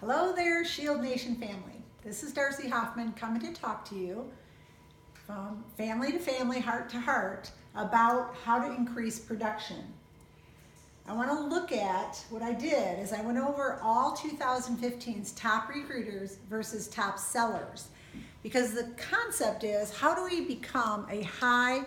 Hello there, Shield Nation family. This is Darcy Hoffman coming to talk to you from family to family, heart to heart, about how to increase production. I want to look at what I did is I went over all 2015's top recruiters versus top sellers, because the concept is, how do we become a high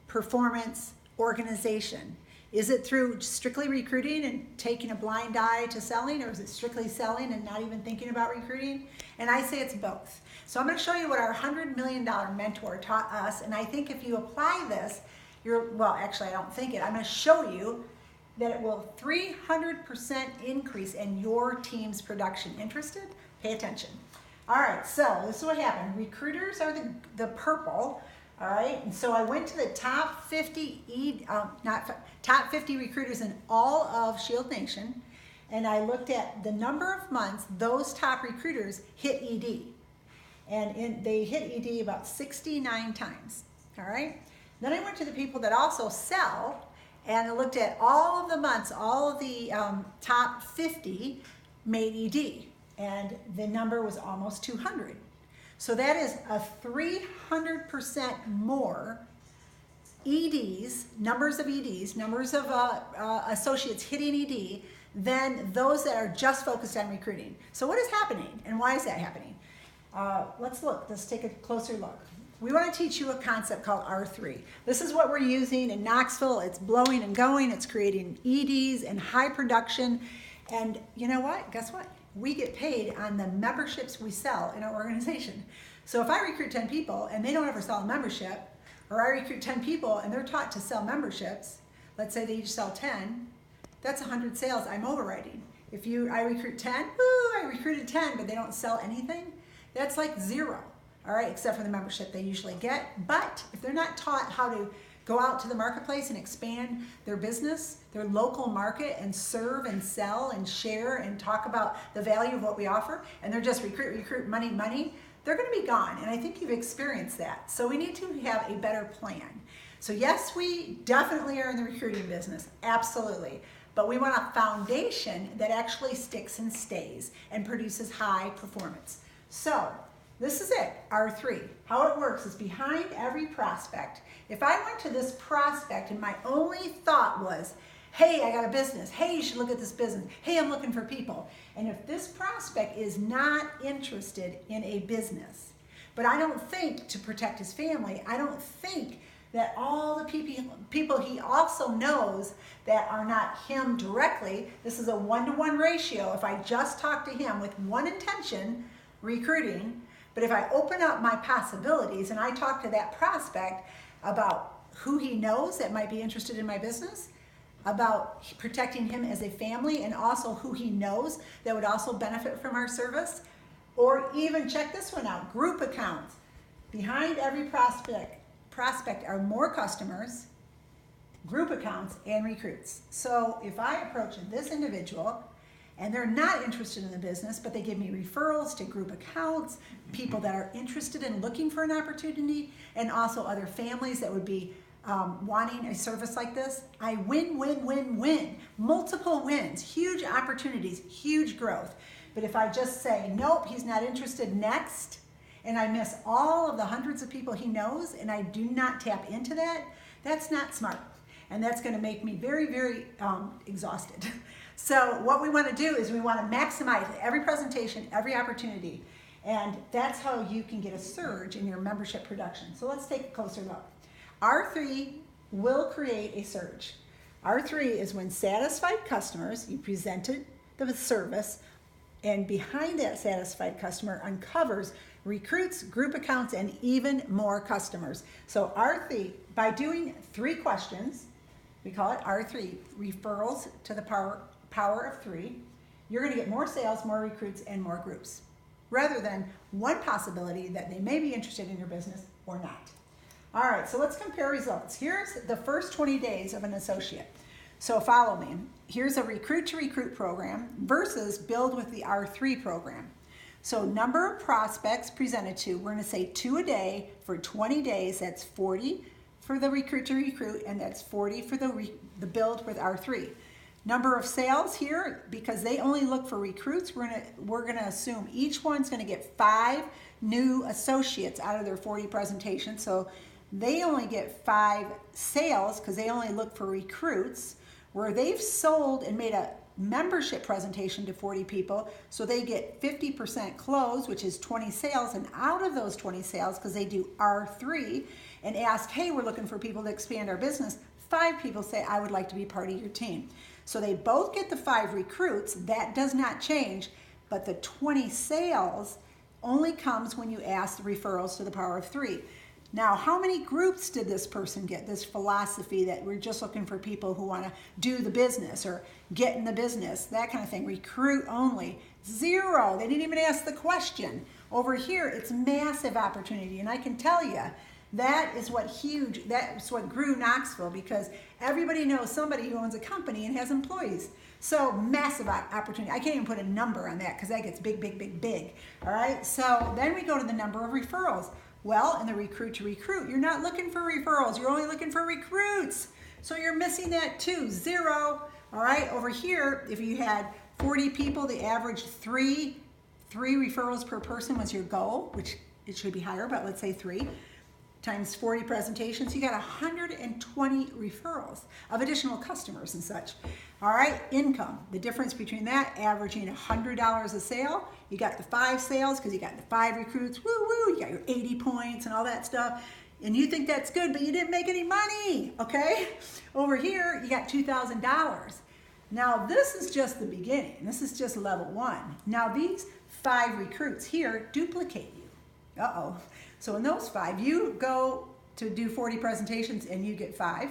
performance organization? Is it through strictly recruiting and taking a blind eye to selling, or is it strictly selling and not even thinking about recruiting? And I say it's both. So I'm going to show you what our $100 million mentor taught us, and I think if you apply this, actually I don't think it, I'm going to show you that it will 300% increase in your team's production. Interested? Pay attention. All right, so this is what happened. Recruiters are the purple. All right, and so I went to the top 50 top 50 recruiters in all of Shield Nation, and I looked at the number of months those top recruiters hit ED, and they hit ED about 69 times. All right, then I went to the people that also sell, and I looked at all of the months, all of the top 50 made ED, and the number was almost 200. So that is a 300% more EDs, numbers of associates hitting ED than those that are just focused on recruiting. So what is happening, and why is that happening? Let's take a closer look. We want to teach you a concept called R3. This is what we're using in Knoxville. It's blowing and going. It's creating EDs and high production. And you know what? Guess what? We get paid on the memberships we sell in our organization. So if I recruit 10 people and they don't ever sell a membership, or I recruit 10 people and they're taught to sell memberships, let's say they each sell 10, that's 100 sales I'm overriding. If I recruit 10, I recruited 10, but they don't sell anything, that's like zero, all right, except for the membership they usually get. But if they're not taught how to go out to the marketplace and expand their business, their local market, and serve and sell and share and talk about the value of what we offer, and they're just recruit, money, they're gonna be gone. And I think you've experienced that. So we need to have a better plan. So yes, we definitely are in the recruiting business, absolutely. But we want a foundation that actually sticks and stays and produces high performance. So this is it, R3. How it works is behind every prospect. If I went to this prospect and my only thought was, hey, I got a business. Hey, you should look at this business. Hey, I'm looking for people. And if this prospect is not interested in a business, but I don't think to protect his family, I don't think that all the people he also knows that are not him directly, this is a 1-to-1 ratio. If I just talk to him with one intention, recruiting, but if I open up my possibilities and I talk to that prospect about who he knows that might be interested in my business, about protecting him as a family, and also who he knows that would also benefit from our service, or even check this one out, group accounts. Behind every prospect are more customers, group accounts, and recruits. So if I approach this individual and they're not interested in the business, but they give me referrals to group accounts, people that are interested in looking for an opportunity, and also other families that would be wanting a service like this, I win, win, win, win. Multiple wins, huge opportunities, huge growth. But if I just say, nope, he's not interested, next, and I miss all of the hundreds of people he knows, and I do not tap into that, that's not smart. And that's gonna make me very, very exhausted. So what we wanna do is we wanna maximize every presentation, every opportunity, and that's how you can get a surge in your membership production. So let's take a closer look. R3 will create a surge. R3 is when satisfied customers, you presented the service, and behind that satisfied customer uncovers recruits, group accounts, and even more customers. So R3, by doing 3 questions, we call it R3, referrals to the power of 3, you're gonna get more sales, more recruits, and more groups, rather than one possibility that they may be interested in your business or not. All right, so let's compare results. Here's the first 20 days of an associate. So follow me. Here's a recruit to recruit program versus build with the R3 program. So number of prospects presented to, we're gonna say 2 a day for 20 days, that's 40 for the recruit to recruit, and that's 40 for the build with R3. Number of sales here, because they only look for recruits, we're gonna assume each one's gonna get 5 new associates out of their 40 presentations. So they only get 5 sales because they only look for recruits, where they've sold and made a membership presentation to 40 people, so they get 50% close, which is 20 sales, and out of those 20 sales, because they do R3 and ask, hey, we're looking for people to expand our business, 5 people say, I would like to be part of your team. So they both get the 5 recruits. That does not change, but the 20 sales only comes when you ask the referrals to the power of 3. Now, how many groups did this person get? This philosophy that we're just looking for people who want to do the business or get in the business, that kind of thing. Recruit only. 0. They didn't even ask the question. Over here, it's massive opportunity. And I can tell you, that's what grew Knoxville, because everybody knows somebody who owns a company and has employees. So massive opportunity. I can't even put a number on that because that gets big, big, big, big. All right. So then we go to the number of referrals. Well, in the recruit to recruit, you're not looking for referrals. You're only looking for recruits. So you're missing that too. 0. All right. Over here, if you had 40 people, the average three referrals per person was your goal, which it should be higher, but let's say 3 times 40 presentations, you got 120 referrals of additional customers and such. All right, income, the difference between that, averaging $100 a sale. You got the 5 sales because you got the 5 recruits, woo woo, you got your 80 points and all that stuff. And you think that's good, but you didn't make any money, okay? Over here, you got $2,000. Now this is just the beginning. This is just level 1. Now these 5 recruits here duplicate you. Uh-oh. So in those 5, you go to do 40 presentations and you get 5.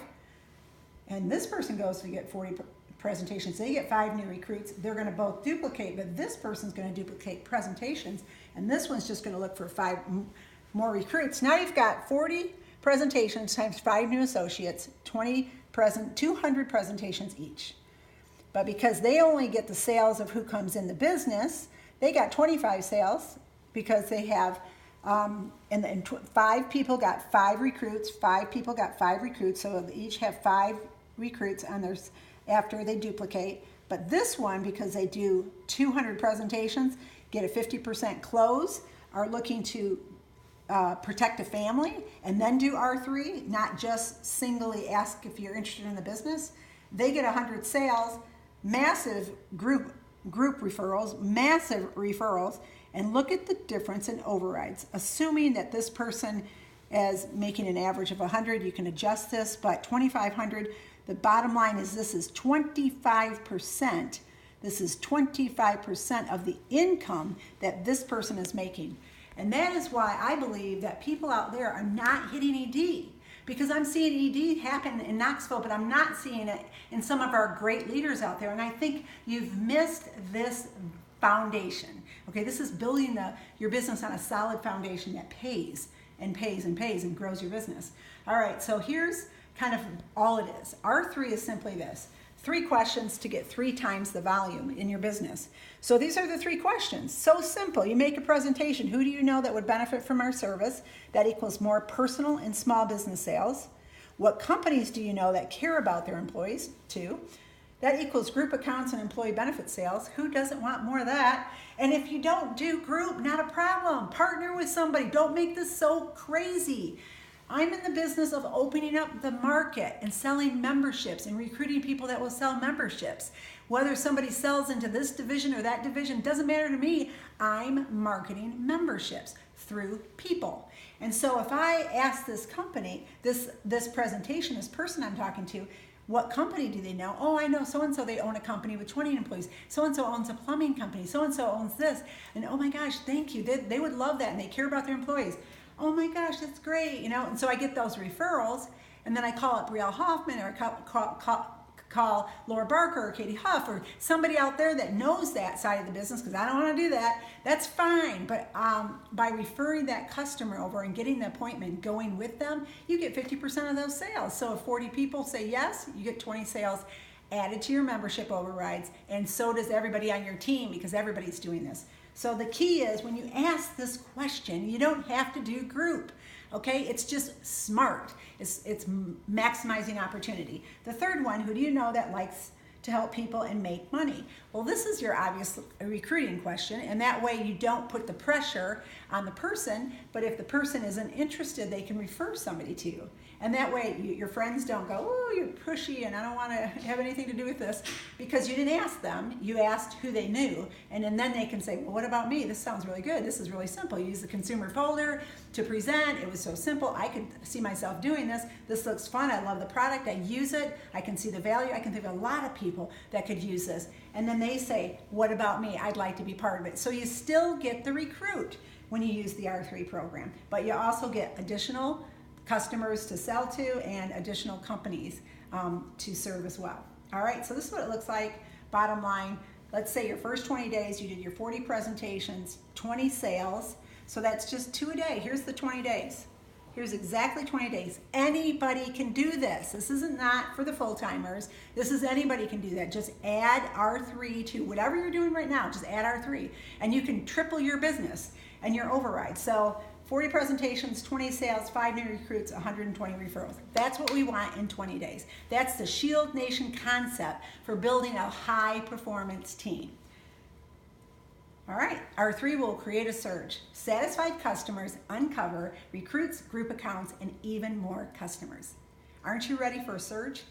And this person goes to get 40 presentations. They get 5 new recruits. They're going to both duplicate, but this person's going to duplicate presentations. And this one's just going to look for 5 more recruits. Now you've got 40 presentations times 5 new associates, 200 presentations each. But because they only get the sales of who comes in the business, they got 25 sales because they have 5 people got 5 recruits, 5 people got 5 recruits, so they each have 5 recruits on theirs after they duplicate. But this one, because they do 200 presentations, get a 50% close, are looking to protect a family, and then do R3, not just singly ask if you're interested in the business. They get 100 sales, massive group referrals, massive referrals, and look at the difference in overrides. Assuming that this person is making an average of 100, you can adjust this, but 2,500, the bottom line is this is 25%. This is 25% of the income that this person is making. And that is why I believe that people out there are not hitting ED, because I'm seeing ED happen in Knoxville, but I'm not seeing it in some of our great leaders out there. And I think you've missed this foundation. Okay, this is building your business on a solid foundation that pays and pays and pays and grows your business. All right, so here's kind of all it is. R3 is simply this: 3 questions to get 3 times the volume in your business. So these are the 3 questions. So simple. You make a presentation. Who do you know that would benefit from our service? That equals more personal and small business sales. What companies do you know that care about their employees? 2. That equals group accounts and employee benefit sales. Who doesn't want more of that? And if you don't do group, not a problem. Partner with somebody. Don't make this so crazy. I'm in the business of opening up the market and selling memberships and recruiting people that will sell memberships. Whether somebody sells into this division or that division, doesn't matter to me. I'm marketing memberships through people. And so if I ask this company, this presentation, this person I'm talking to, what company do they know? Oh, I know so-and-so, they own a company with 20 employees. So-and-so owns a plumbing company. So-and-so owns this. And oh my gosh, thank you. They would love that, and they care about their employees. Oh my gosh, that's great, you know. And so I get those referrals, and then I call up Brielle Hoffman, or call Laura Barker or Katie Huff, or somebody out there that knows that side of the business, because I don't want to do that. That's fine, but by referring that customer over and getting the appointment going with them, you get 50% of those sales. So if 40 people say yes, you get 20 sales added to your membership overrides, and so does everybody on your team, because everybody's doing this. So the key is, when you ask this question, you don't have to do group, okay? It's just smart. It's maximizing opportunity. The third one, who do you know that likes to help people and make money. Well, this is your obvious recruiting question, and that way you don't put the pressure on the person, but if the person isn't interested, they can refer somebody to you. And that way your friends don't go, oh, you're pushy and I don't want to have anything to do with this, because you didn't ask them, you asked who they knew, and then they can say, well, what about me? This sounds really good. This is really simple. You use the consumer folder to present. It was so simple. I could see myself doing this. This looks fun. I love the product. I use it. I can see the value. I can think of a lot of people that could use this. And then they say, what about me? I'd like to be part of it. So you still get the recruit when you use the R3 program, but you also get additional customers to sell to and additional companies to serve as well. All right, so this is what it looks like. Bottom line, let's say your first 20 days, you did your 40 presentations, 20 sales. So that's just 2 a day. Here's the 20 days. Here's exactly 20 days. Anybody can do this. This isn't not for the full-timers. This is anybody can do that. Just add R3 to whatever you're doing right now. Just add R3 and you can triple your business and your override. So 40 presentations, 20 sales, 5 new recruits, 120 referrals. That's what we want in 20 days. That's the Shield Nation concept for building a high performance team. All right, R3 will create a surge. Satisfied customers uncover recruits, group accounts, and even more customers. Aren't you ready for a surge?